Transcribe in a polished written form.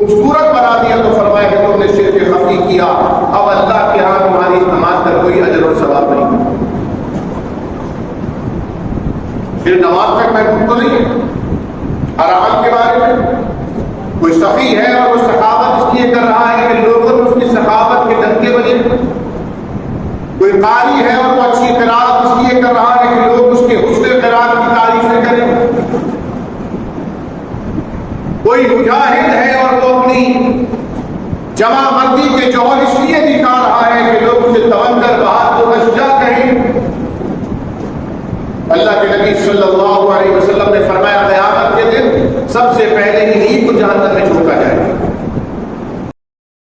खूबसूरत बना दिया तो फरमाया कि तुमने शिर्क खफी किया, अब अल्लाह के यहाँ तुम्हारी इस नमाज का कोई अजर और सवाब नहीं। फिर नमाज तक महबूब तो नहीं है। हराम के बारे में कोई सखी है और वो सखावत इसलिए कर रहा है कि लोगों में उसकी सखावत के दंगे बने। कोई कारी है और वो अच्छी क़िराअत इसलिए कर रहा है कि लोग उसके हुस्न क़िराअत की तारीफें करें। कोई मुजाहिद है और वो अपनी जमा मर्दी के जौहर इसलिए दिखा रहा है कि लोग उसे तवक्कर बात को अशजा कहें। अल्लाह के नबी सल्लल्लाहु अलैहि वसल्लम ने फरमाया क़यामत के दिन सबसे पहले ही नींद को जहन्नम में